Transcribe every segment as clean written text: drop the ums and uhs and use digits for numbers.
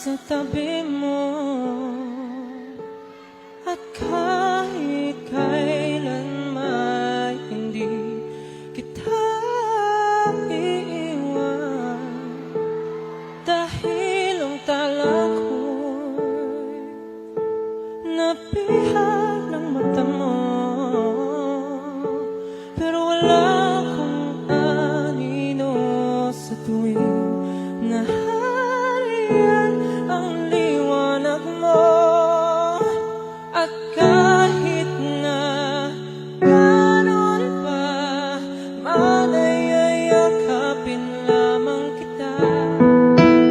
sa tabi mo. At kahit kailan may hindi kita iiwan, dahil ang tala ko'y napihan ng mata mo. Pero wala akong anino sa tuwing nahariyan ang liwanag mo. At kahit na gano'n pa manayayakapin lamang kita,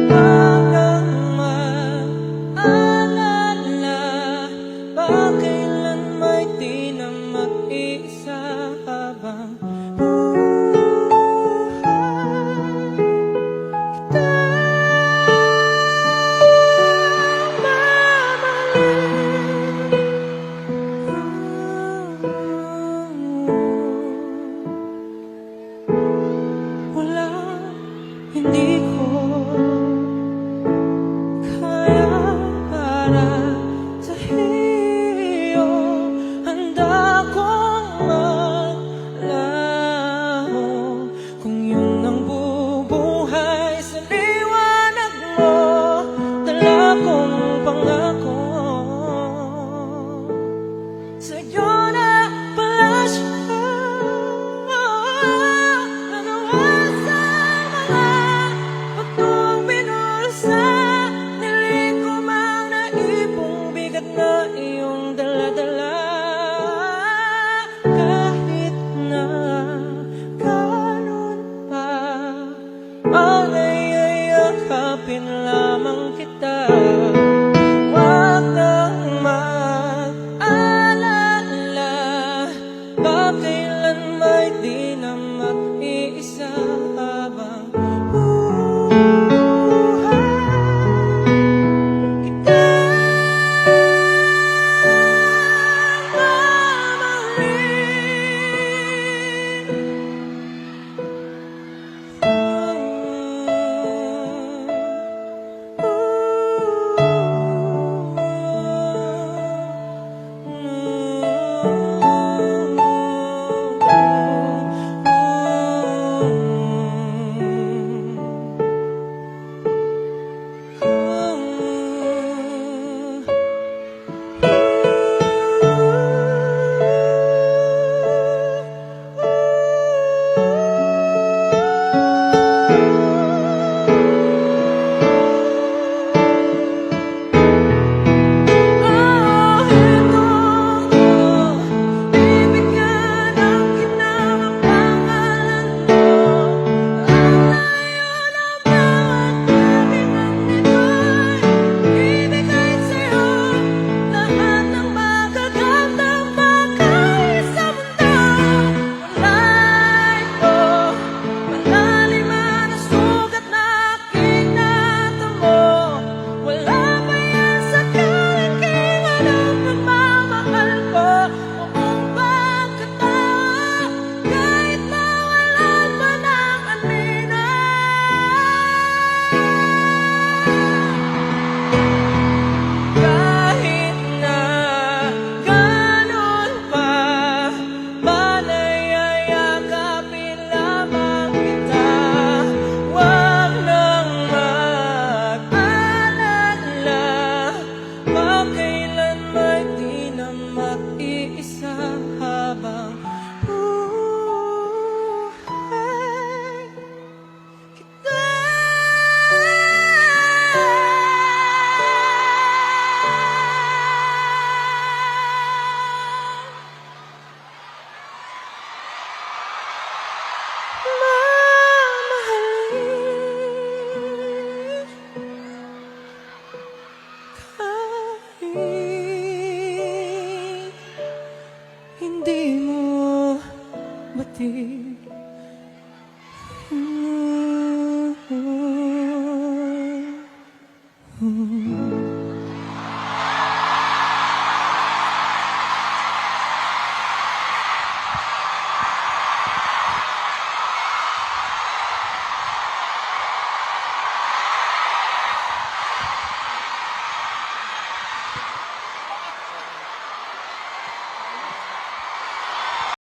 hanggang maalala ba kailan may di na mag-iisa habang hindi ko kaya para sa iyo. Handa kong maglaho kung yun ang bubuhay sa liwanag mo. Dala kong pangako sa'yo na pala siya. Na iyong dala-dala, kahit na gano'n pa